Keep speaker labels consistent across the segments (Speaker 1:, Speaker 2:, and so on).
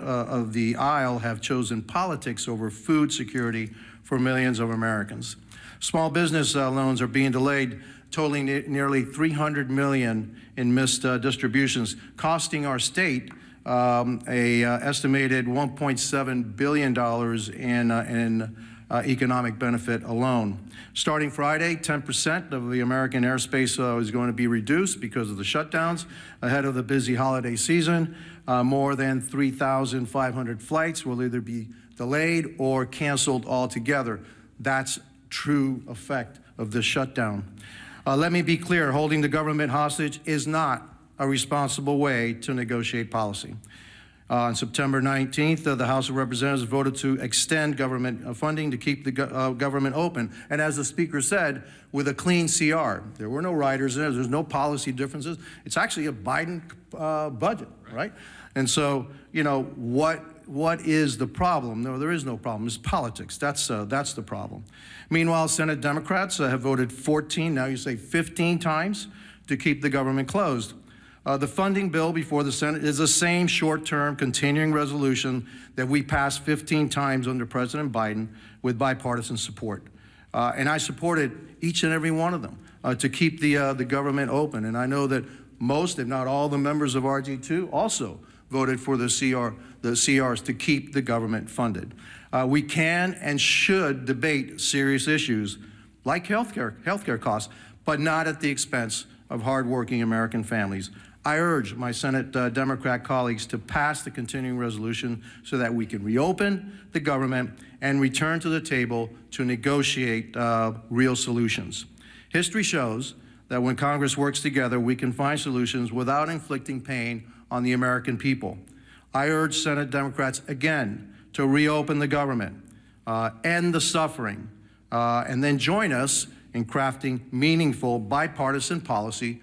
Speaker 1: of the aisle have chosen politics over food security for millions of Americans. Small business loans are being delayed, totaling nearly $300 million in missed distributions, costing our state a estimated $1.7 billion in economic benefit alone. Starting Friday, 10% of the American airspace is going to be reduced because of the shutdowns ahead of the busy holiday season. More than 3,500 flights will either be delayed or canceled altogether. That's true effect of this shutdown. Let me be clear, holding the government hostage is not a responsible way to negotiate policy. On September 19th, the House of Representatives voted to extend government funding to keep the government open. And as the Speaker said, with a clean CR. There were no riders in it. There's no policy differences. It's actually a Biden budget, right? And so, you know, what is the problem? No, there is no problem. It's politics. That's the problem. Meanwhile, Senate Democrats have voted 14, now you say 15 times to keep the government closed. The funding bill before the Senate is the same short-term continuing resolution that we passed 15 times under President Biden with bipartisan support. And I supported each and every one of them to keep the government open. And I know that most, if not all, the members of RG2 also voted for the CRs to keep the government funded. We can and should debate serious issues like healthcare costs, but not at the expense of hardworking American families. I urge my Senate Democrat colleagues to pass the continuing resolution so that we can reopen the government and return to the table to negotiate real solutions. History shows that when Congress works together, we can find solutions without inflicting pain on the American people. I urge Senate Democrats again to reopen the government, end the suffering, and then join us in crafting meaningful bipartisan policy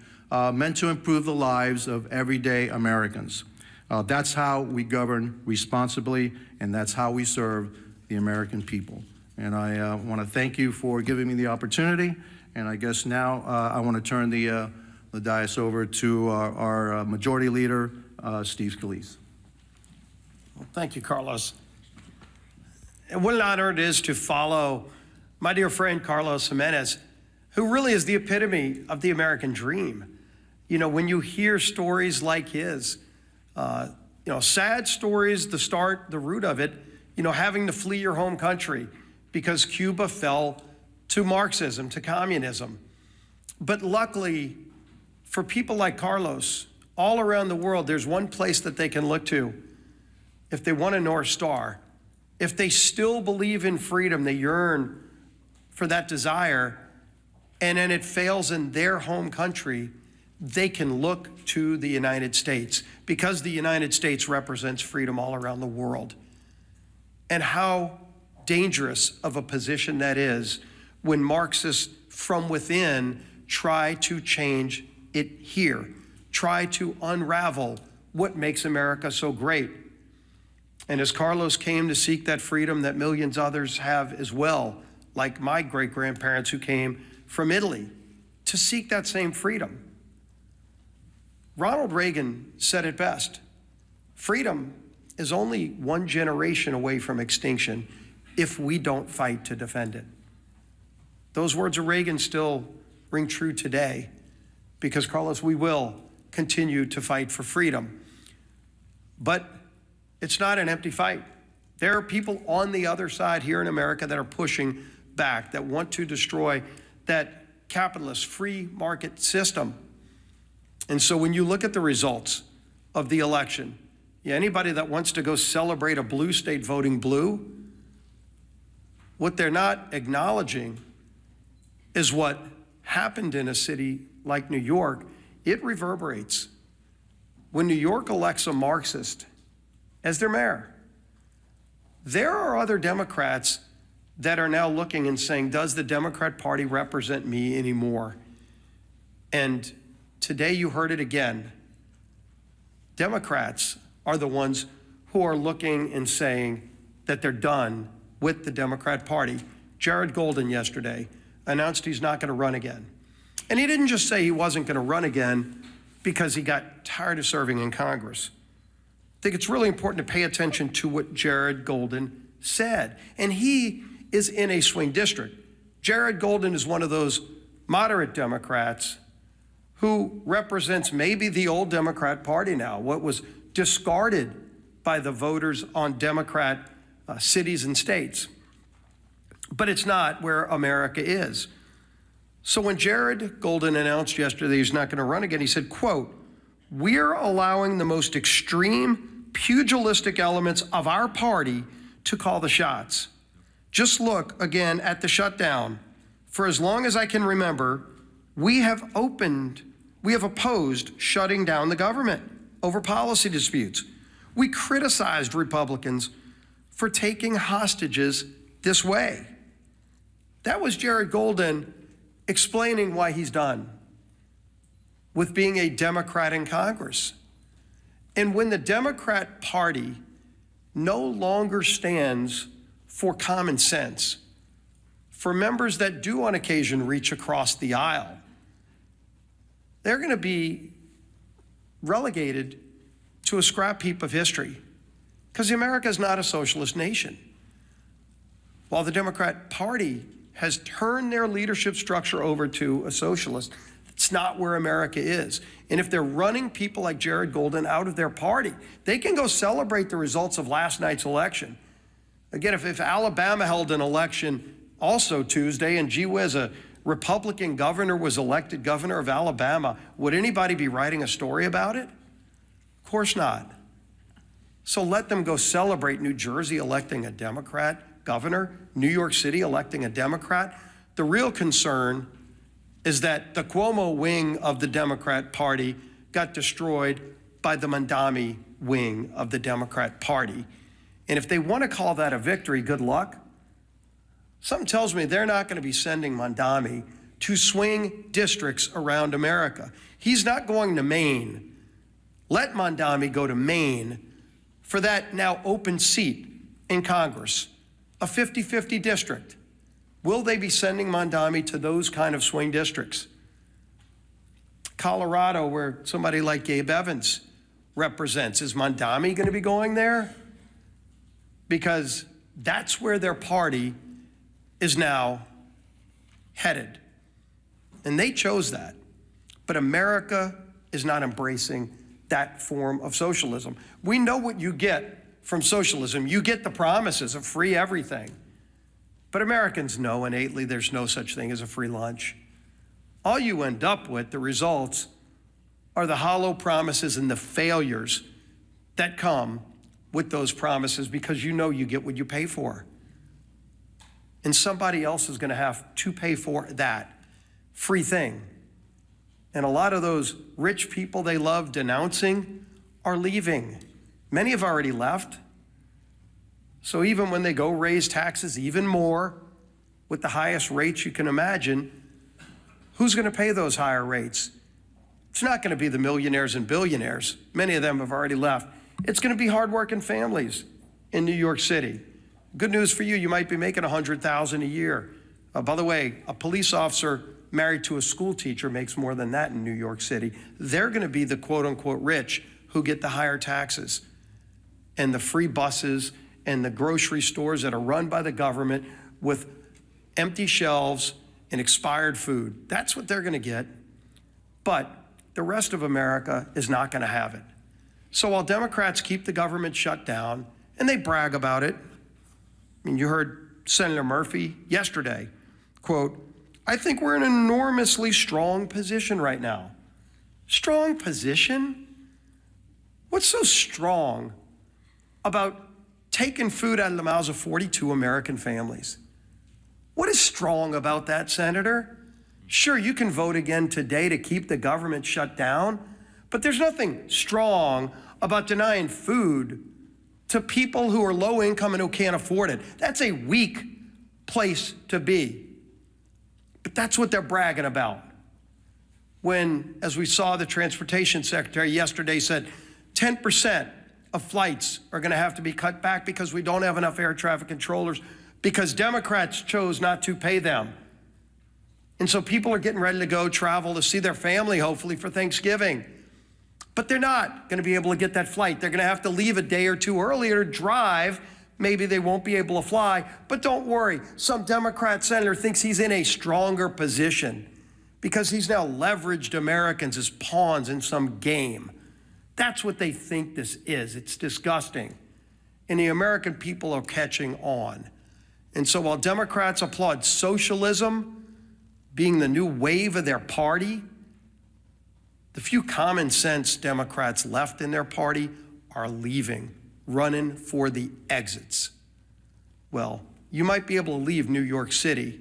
Speaker 1: meant to improve the lives of everyday Americans. That's how we govern responsibly, and that's how we serve the American people. And I want to thank you for giving me the opportunity. And I guess now I want to turn the dais over to our Majority Leader, Steve Scalise.
Speaker 2: Well, thank you, Carlos. And what an honor it is to follow my dear friend Carlos Jimenez, who really is the epitome of the American dream. You know, when you hear stories like his, you know, sad stories, the root of it, you know, having to flee your home country because Cuba fell to Marxism, to communism. But luckily, for people like Carlos, all around the world, there's one place that they can look to if they want a North Star. If they still believe in freedom, they yearn for that desire, and then it fails in their home country, they can look to the United States because the United States represents freedom all around the world. And how dangerous of a position that is when Marxists from within try to change it here, try to unravel what makes America so great. And as Carlos came to seek that freedom that millions others have as well, like my great-grandparents who came from Italy to seek that same freedom. Ronald Reagan said it best: freedom is only one generation away from extinction if we don't fight to defend it. Those words of Reagan still ring true today because, Carlos, we will continue to fight for freedom. But it's not an empty fight. There are people on the other side here in America that are pushing back, that want to destroy that capitalist free market system. And so when you look at the results of the election, anybody that wants to go celebrate a blue state voting blue, what they're not acknowledging is what happened in a city like New York. It reverberates. When New York elects a Marxist as their mayor, there are other Democrats that are now looking and saying, does the Democrat Party represent me anymore? And today you heard it again. Democrats are the ones who are looking and saying that they're done with the Democrat Party. Jared Golden yesterday announced he's not going to run again. And he didn't just say he wasn't going to run again because he got tired of serving in Congress. I think it's really important to pay attention to what Jared Golden said. And he is in a swing district. Jared Golden is one of those moderate Democrats who represents maybe the old Democrat Party now, what was discarded by the voters on Democrat cities and states. But it's not where America is. So when Jared Golden announced yesterday he's not going to run again, he said, quote, "We're allowing the most extreme pugilistic elements of our party to call the shots. Just look again at the shutdown. For as long as I can remember, we have opposed shutting down the government over policy disputes. We criticized Republicans for taking hostages this way." That was Jared Golden explaining why he's done with being a Democrat in Congress. And when the Democrat Party no longer stands for common sense, for members that do on occasion reach across the aisle, they're going to be relegated to a scrap heap of history, because America is not a socialist nation. While the Democrat Party has turned their leadership structure over to a socialist, it's not where America is. And if they're running people like Jared Golden out of their party, they can go celebrate the results of last night's election. Again, if Alabama held an election also Tuesday, and gee whiz, a Republican governor was elected governor of Alabama, would anybody be writing a story about it? Of course not. So let them go celebrate New Jersey electing a Democrat governor, New York City electing a Democrat. The real concern is that the Cuomo wing of the Democrat Party got destroyed by the Mondami wing of the Democrat Party. And if they want to call that a victory, good luck. Something tells me they're not going to be sending Mondami to swing districts around America. He's not going to Maine. Let Mondami go to Maine for that now open seat in Congress, a 50-50 district. Will they be sending Mondami to those kind of swing districts? Colorado, where somebody like Gabe Evans represents, is Mondami going to be going there? Because that's where their party is now headed. And they chose that. But America is not embracing that form of socialism. We know what you get from socialism. You get the promises of free everything. But Americans know innately there's no such thing as a free lunch. All you end up with, the results, are the hollow promises and the failures that come with those promises, because you know you get what you pay for. And somebody else is going to have to pay for that free thing. And a lot of those rich people they love denouncing are leaving. Many have already left. So even when they go raise taxes even more, with the highest rates you can imagine, who's going to pay those higher rates? It's not going to be the millionaires and billionaires. Many of them have already left. It's going to be hardworking families in New York City. Good news for you, you might be making $100,000 a year. By the way, a police officer married to a school teacher makes more than that in New York City. They're going to be the quote-unquote rich who get the higher taxes and the free buses and the grocery stores that are run by the government with empty shelves and expired food. That's what they're going to get. But the rest of America is not going to have it. So while Democrats keep the government shut down, and they brag about it, I mean, you heard Senator Murphy yesterday, quote, "I think we're in an enormously strong position right now." Strong position? What's so strong about taking food out of the mouths of 42 American families? What is strong about that, Senator? Sure, you can vote again today to keep the government shut down, but there's nothing strong about denying food to people who are low income and who can't afford it. That's a weak place to be. But that's what they're bragging about. When, as we saw, the transportation secretary yesterday said 10% of flights are going to have to be cut back because we don't have enough air traffic controllers, because Democrats chose not to pay them. And so people are getting ready to go travel to see their family, hopefully, for Thanksgiving. But they're not going to be able to get that flight. They're going to have to leave a day or two earlier to drive. Maybe they won't be able to fly, but don't worry. Some Democrat senator thinks he's in a stronger position because he's now leveraged Americans as pawns in some game. That's what they think this is. It's disgusting. And the American people are catching on. And so while Democrats applaud socialism being the new wave of their party, the few common sense Democrats left in their party are leaving, running for the exits. Well, you might be able to leave New York City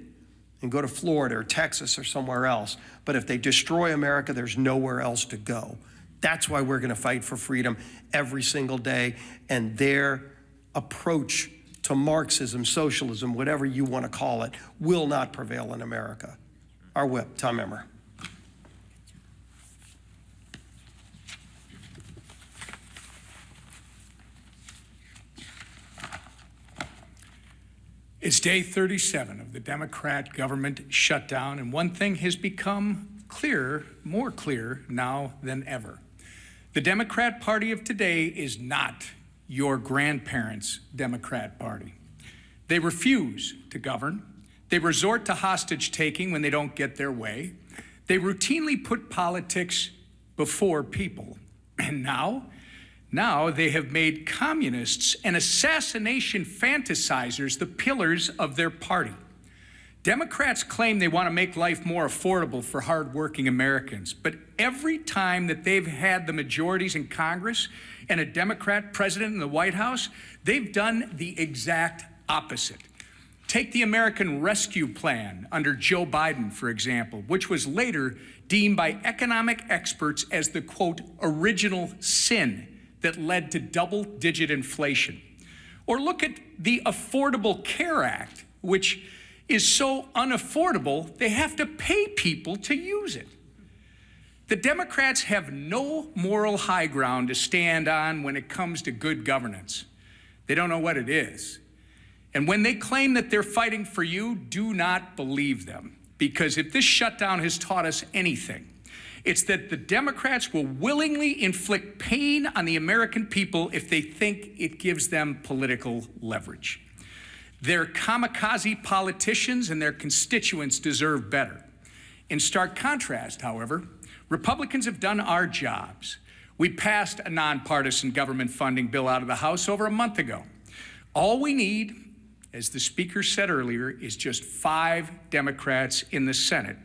Speaker 2: and go to Florida or Texas or somewhere else, but if they destroy America, there's nowhere else to go. That's why we're going to fight for freedom every single day, and their approach to Marxism, socialism, whatever you want to call it, will not prevail in America. Our whip, Tom Emmer.
Speaker 3: It's day 37 of the Democrat government shutdown, and one thing has become clearer, more clear now than ever. The Democrat Party of today is not your grandparents' Democrat Party. They refuse to govern. They resort to hostage-taking when they don't get their way. They routinely put politics before people. And now they have made communists and assassination fantasizers the pillars of their party. Democrats claim they want to make life more affordable for hardworking Americans, but every time that they've had the majorities in Congress and a Democrat president in the White House, they've done the exact opposite. Take the American Rescue Plan under Joe Biden, for example, which was later deemed by economic experts as the, quote, original sin that led to double-digit inflation. Or look at the Affordable Care Act, which is so unaffordable, they have to pay people to use it. The Democrats have no moral high ground to stand on when it comes to good governance. They don't know what it is. And when they claim that they're fighting for you, do not believe them. Because if this shutdown has taught us anything, it's that the Democrats will willingly inflict pain on the American people if they think it gives them political leverage. Their kamikaze politicians and their constituents deserve better. In stark contrast, however, Republicans have done our jobs. We passed a nonpartisan government funding bill out of the House over a month ago. All we need, as the Speaker said earlier, is just 5 Democrats in the Senate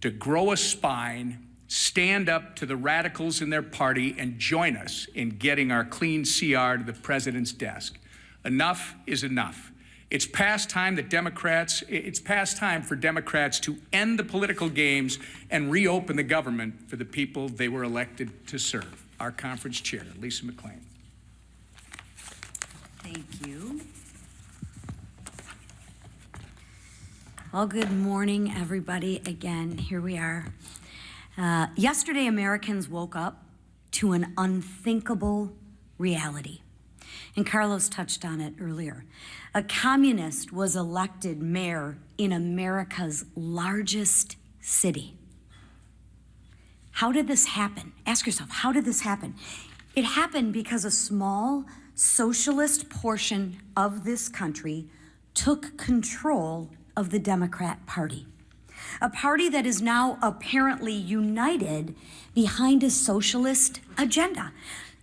Speaker 3: to grow a spine, stand up to the radicals in their party, and join us in getting our clean CR to the president's desk. Enough is enough. It's past time for Democrats to end the political games and reopen the government for the people they were elected to serve. Our conference chair, Lisa McClain.
Speaker 4: Thank you. Well, good morning, everybody. Again, here we are. Yesterday, Americans woke up to an unthinkable reality. And Carlos touched on it earlier. A communist was elected mayor in America's largest city. How did this happen? Ask yourself, how did this happen? It happened because a small socialist portion of this country took control of the Democrat Party. A party that is now apparently united behind a socialist agenda.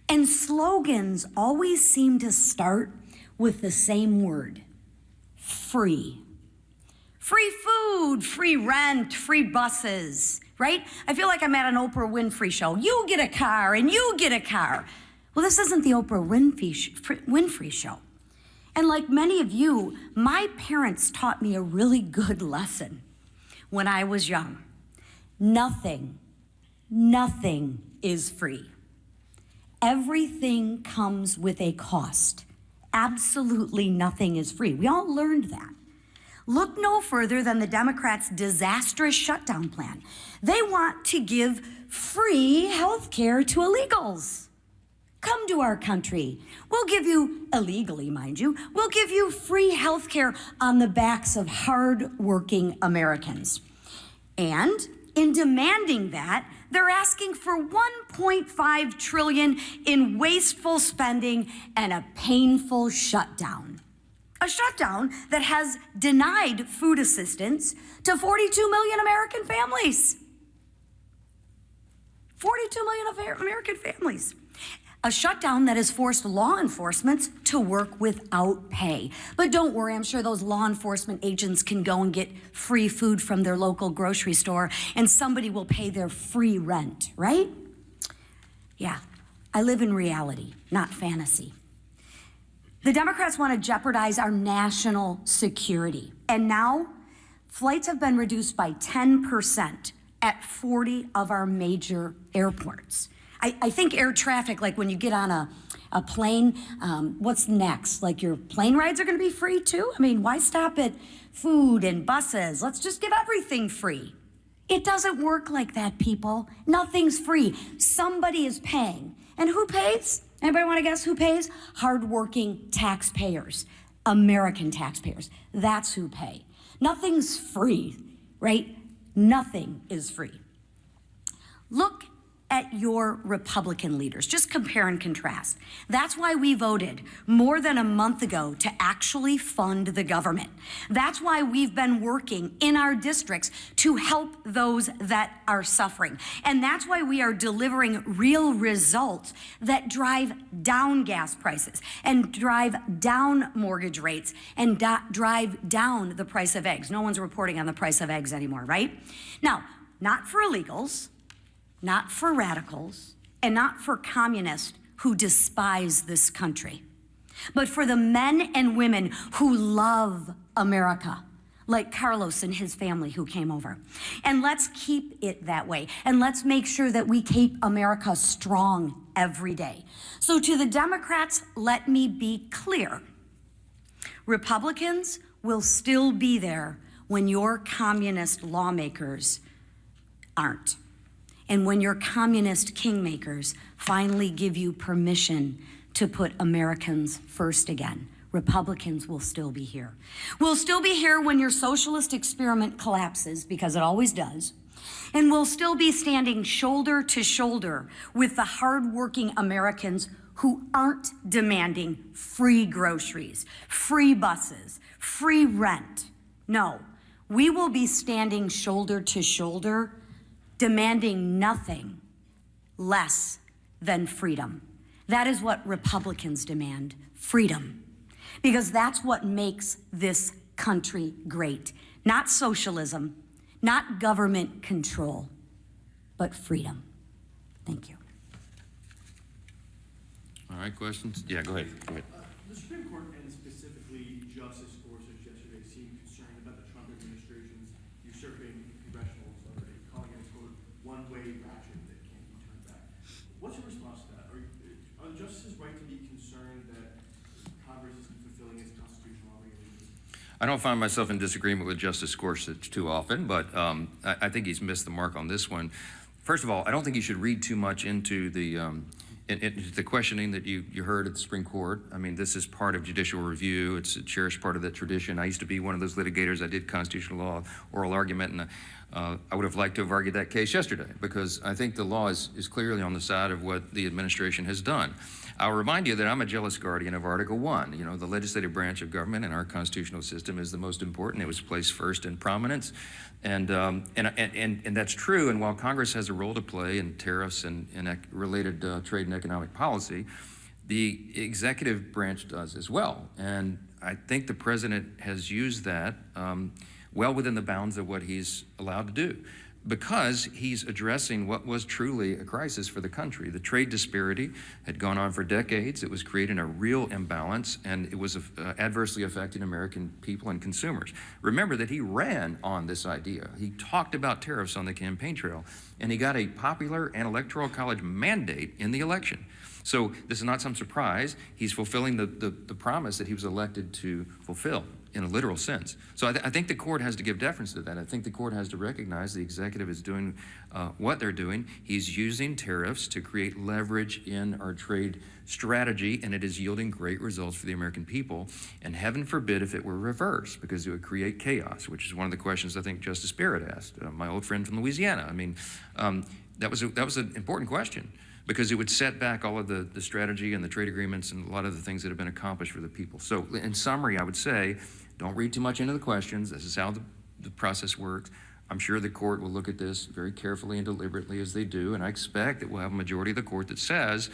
Speaker 4: And slogans always seem to start with the same word: free. Free food, free rent, free buses, right? I feel like I'm at an Oprah Winfrey show. You get a car and you get a car. Well, this isn't the Oprah Winfrey show. And like many of you, my parents taught me a really good lesson when I was young. Nothing is free. Everything comes with a cost. Absolutely nothing is free. We all learned that. Look no further than the Democrats' disastrous shutdown plan. They want to give free health care to illegals. Come to our country. We'll give you, illegally, mind you, we'll give you free health care on the backs of hard-working Americans. And in demanding that, They're asking for $1.5 trillion in wasteful spending and a painful shutdown. A shutdown that has denied food assistance to 42 million American families. 42 million American families. A shutdown that has forced law enforcement to work without pay. But don't worry, I'm sure those law enforcement agents can go and get free food from their local grocery store and somebody will pay their free rent, right? Yeah, I live in reality, not fantasy. The Democrats want to jeopardize our national security. And now, flights have been reduced by 10% at 40 of our major airports. I think air traffic, like when you get on a plane, what's next? Like your plane rides are gonna be free too? I mean, why stop at food and buses? Let's just give everything free. It doesn't work like that, people. Nothing's free. Somebody is paying. And who pays? Anybody wanna guess who pays? Hardworking taxpayers, American taxpayers. That's who pay. Nothing's free, right? Nothing is free. Look at your Republican leaders. Just compare and contrast. That's why we voted more than a month ago to actually fund the government. That's why we've been working in our districts to help those that are suffering. And that's why we are delivering real results that drive down gas prices and drive down mortgage rates and drive down the price of eggs. No one's reporting on the price of eggs anymore, right? Now, not for illegals, not for radicals, and not for communists who despise this country, but for the men and women who love America, like Carlos and his family who came over. And let's keep it that way. And let's make sure that we keep America strong every day. So to the Democrats, let me be clear. Republicans will still be there when your communist lawmakers aren't. And when your communist kingmakers finally give you permission to put Americans first again, Republicans will still be here. We'll still be here when your socialist experiment collapses, because it always does. And we'll still be standing shoulder to shoulder with the hardworking Americans who aren't demanding free groceries, free buses, free rent. No, we will be standing shoulder to shoulder, demanding nothing less than freedom. That is what Republicans demand, freedom. Because that's what makes this country great. Not socialism, not government control, but freedom. Thank you.
Speaker 5: All right, questions? Yeah, go ahead.
Speaker 6: The Supreme Court, and specifically Justice Gorsuch yesterday, seemed concerned about the Trump administration's usurping congressional authority, calling it a, quote, one-way ratchet that can't be turned back. What's your response to that? Are the justices right to be concerned that Congress isn't fulfilling its constitutional obligations?
Speaker 5: I don't find myself in disagreement with Justice Gorsuch too often, but I think he's missed the mark on this one. First of all, I don't think you should read too much into the questioning that you heard at the Supreme Court. I mean, this is part of judicial review. It's a cherished part of that tradition. I used to be one of those litigators. I did constitutional law, oral argument, and I would have liked to have argued that case yesterday, because I think the law is clearly on the side of what the administration has done. I'll remind you that I'm a jealous guardian of Article 1. You know, the legislative branch of government in our constitutional system is the most important. It was placed first in prominence. And that's true. And while Congress has a role to play in tariffs and related trade and economic policy, the executive branch does as well. And I think the president has used that well within the bounds of what he's allowed to do, because he's addressing what was truly a crisis for the country. The trade disparity had gone on for decades. It was creating a real imbalance, and it was adversely affecting American people and consumers. Remember that he ran on this idea. He talked about tariffs on the campaign trail, and he got a popular and electoral college mandate in the election. So this is not some surprise. He's fulfilling the promise that he was elected to fulfill in a literal sense. So I think the court has to give deference to that. I think the court has to recognize the executive is doing what they're doing. He's using tariffs to create leverage in our trade strategy, and it is yielding great results for the American people. And heaven forbid if it were reversed, because it would create chaos, which is one of the questions I think Justice Barrett asked, my old friend from Louisiana. I mean, that was an important question, because it would set back all of the strategy and the trade agreements and a lot of the things that have been accomplished for the people. So in summary, I would say, don't read too much into the questions. This is how the process works. I'm sure the court will look at this very carefully and deliberately, as they do, and I expect that we'll have a majority of the court that says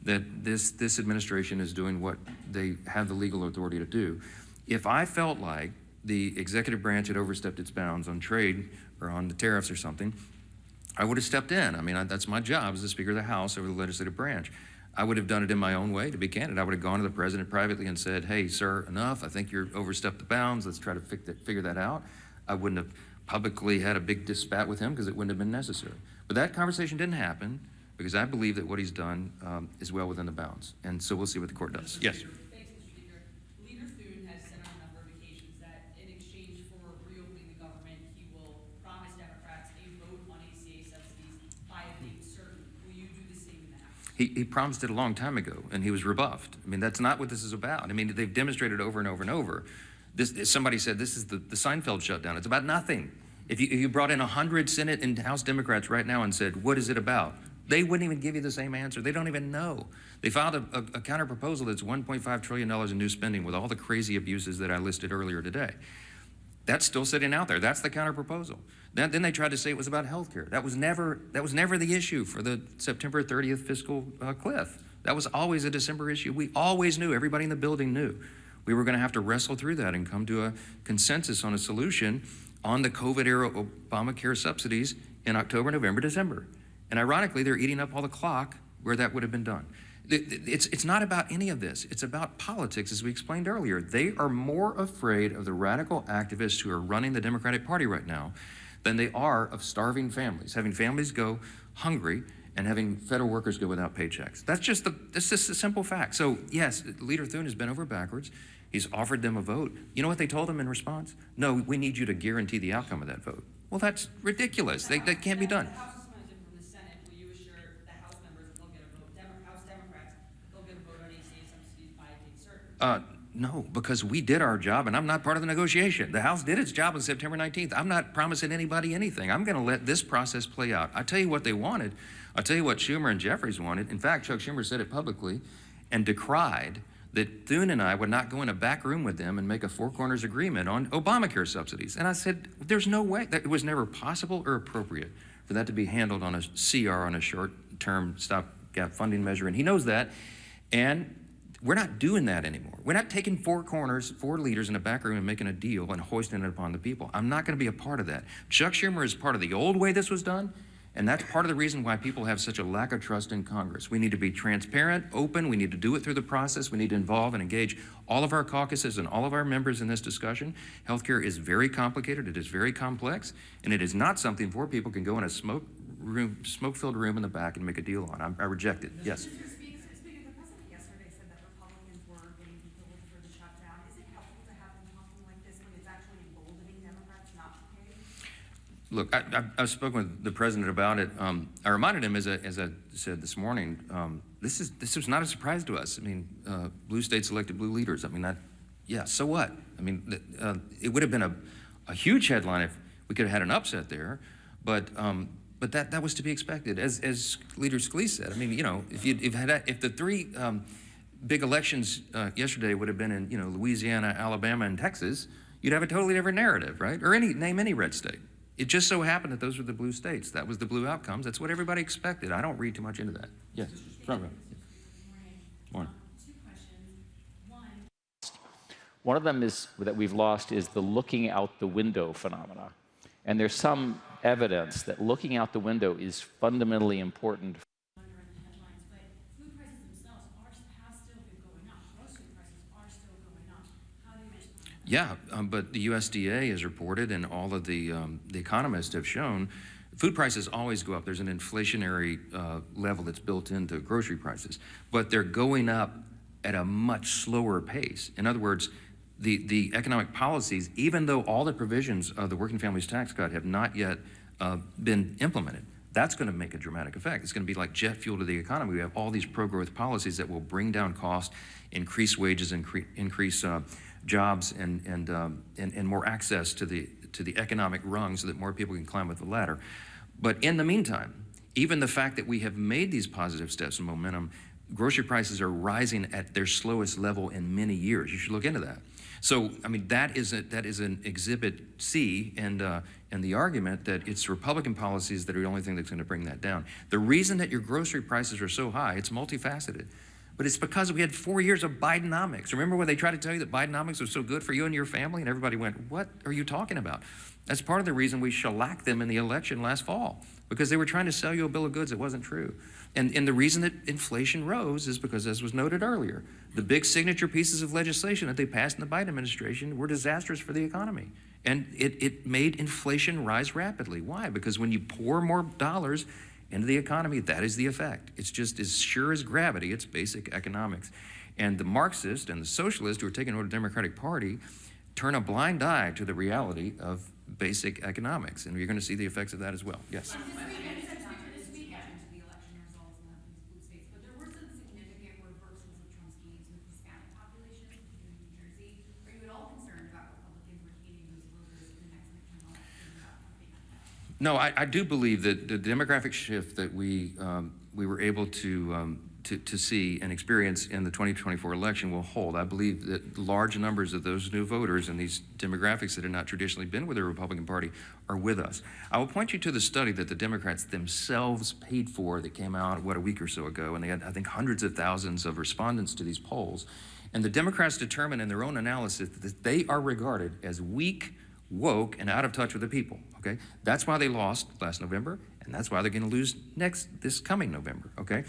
Speaker 5: that this administration is doing what they have the legal authority to do. If I felt like the executive branch had overstepped its bounds on trade or on the tariffs or something, I would have stepped in. I mean, that's my job as the Speaker of the House over the legislative branch. I would have done it in my own way, to be candid. I would have gone to the president privately and said, hey, sir, enough. I think you're overstepped the bounds. Let's try to figure that out. I wouldn't have publicly had a big spat with him because it wouldn't have been necessary. But that conversation didn't happen because I believe that what he's done is well within the bounds. And so we'll see what the court does. Yes.
Speaker 7: Thanks, Mr. Speaker. Leader Thune has said on a number of occasions that in exchange for reopening the government, he will promise Democrats a vote on ACA subsidies by a date certain. Will you do the same in the House?
Speaker 5: He promised it a long time ago, and he was rebuffed. I mean, that's not what this is about. I mean, they've demonstrated over and over and over. Somebody said this is the Seinfeld shutdown. It's about nothing. If you brought in 100 Senate and House Democrats right now and said, what is it about? They wouldn't even give you the same answer. They don't even know. They filed a counter proposal that's $1.5 trillion in new spending with all the crazy abuses that I listed earlier today. That's still sitting out there. That's the counter proposal. Then they tried to say it was about health care. That was never the issue for the September 30th fiscal cliff. That was always a December issue. We always knew, everybody in the building knew, we were going to have to wrestle through that and come to a consensus on a solution on the COVID-era Obamacare subsidies in October, November, December. And ironically, they're eating up all the clock where that would have been done. It's not about any of this. It's about politics, as we explained earlier. They are more afraid of the radical activists who are running the Democratic Party right now than they are of starving families, having families go hungry and having federal workers go without paychecks. That's just a simple fact. So yes, Leader Thune has been over backwards. He's offered them a vote. You know what they told him in response? No, we need you to guarantee the outcome of that vote. Well, that's ridiculous. That can't be done.
Speaker 7: The House is funded from the Senate. Will you assure the House members that they'll get a vote, House Democrats, they'll get a vote on ACA subsidies by a date certain?
Speaker 5: No, because we did our job, and I'm not part of the negotiation. The House did its job on September 19th. I'm not promising anybody anything. I'm going to let this process play out. I tell you what they wanted. I'll tell you what Schumer and Jeffries wanted. In fact, Chuck Schumer said it publicly and decried that Thune and I would not go in a back room with them and make a four corners agreement on Obamacare subsidies. And I said, there's no way. That it was never possible or appropriate for that to be handled on a CR, on a short-term stopgap funding measure. And he knows that. And we're not doing that anymore. We're not taking four corners, four leaders in a back room and making a deal and hoisting it upon the people. I'm not going to be a part of that. Chuck Schumer is part of the old way this was done, and that's part of the reason why people have such a lack of trust in Congress. We need to be transparent, open. We need to do it through the process. We need to involve and engage all of our caucuses and all of our members in this discussion. Healthcare is very complicated. It is very complex, and it is not something four people can go in a smoke-filled room in the back and make a deal on. I reject it. Yes.
Speaker 8: Speaker, the president yesterday said that Republicans were getting killed for the shutdown. Is it helpful to have them talking like this when it's actually emboldening Democrats not to pay?
Speaker 5: Look, I've spoken with the president about it. I reminded him, as I said this morning, this was not a surprise to us. I mean, blue states elected blue leaders. I mean, yeah, so what? I mean, it would have been a huge headline if we could have had an upset there, but that was to be expected. As Leader Scalise said, I mean, you know, if the three big elections yesterday would have been in, Louisiana, Alabama, and Texas, you'd have a totally different narrative, right? Or name any red state. It just so happened that those were the blue states. That was the blue outcomes. That's what everybody expected. I don't read too much into that. Yes, front row. Morning.
Speaker 8: Two questions.
Speaker 9: One of them is that we've lost is the looking out the window phenomena. And there's some evidence that looking out the window is fundamentally important.
Speaker 8: Under in the headlines, but food prices themselves have still been going up. Grocery prices are still going up. How do you respond?
Speaker 5: Yeah, but the USDA has reported, and all of the economists have shown, food prices always go up. There's an inflationary level that's built into grocery prices, but they're going up at a much slower pace. In other words, the economic policies, even though all the provisions of the Working Families Tax Cut have not yet been implemented, that's going to make a dramatic effect. It's going to be like jet fuel to the economy. We have all these pro-growth policies that will bring down costs, increase wages, increase jobs, and more access to the economic rung so that more people can climb up the ladder. But in the meantime, even the fact that we have made these positive steps and momentum, grocery prices are rising at their slowest level in many years. You should look into that. So, I mean, that is an exhibit C, and the argument that it's Republican policies that are the only thing that's going to bring that down. The reason that your grocery prices are so high, it's multifaceted. But it's because we had 4 years of Bidenomics. Remember when they tried to tell you that Bidenomics was so good for you and your family, and everybody went, what are you talking about? That's part of the reason we shellacked them in the election last fall, because they were trying to sell you a bill of goods that wasn't true. And the reason that inflation rose is because, as was noted earlier, the big signature pieces of legislation that they passed in the Biden administration were disastrous for the economy. And it made inflation rise rapidly. Why? Because when you pour more dollars into the economy, that is the effect. It's just as sure as gravity, it's basic economics. And the Marxists and the socialists who are taking over the Democratic Party turn a blind eye to the reality of basic economics. And you're going to see the effects of that as well. Yes? No, I do believe that the demographic shift that we were able to see and experience in the 2024 election will hold. I believe that large numbers of those new voters and these demographics that have not traditionally been with the Republican Party are with us. I will point you to the study that the Democrats themselves paid for that came out, a week or so ago, and they had, I think, hundreds of thousands of respondents to these polls. And the Democrats determined in their own analysis that they are regarded as weak, woke, and out of touch with the people, okay? That's why they lost last November, and that's why they're gonna lose this coming November, okay?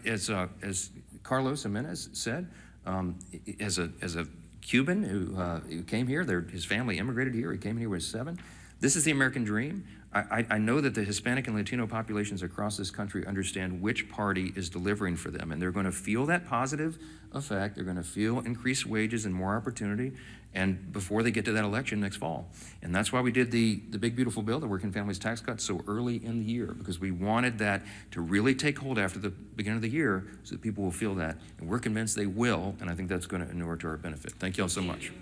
Speaker 5: As Carlos Jimenez said, as a Cuban who came here, his family immigrated here, he came here when he was 7. This is the American dream. I know that the Hispanic and Latino populations across this country understand which party is delivering for them, and they're going to feel that positive effect. They're going to feel increased wages and more opportunity, and before they get to that election next fall. And that's why we did the big, beautiful bill, the Working Families Tax Cut, so early in the year, because we wanted that to really take hold after the beginning of the year so that people will feel that. And we're convinced they will, and I think that's going to inure to our benefit. Thank you all so much.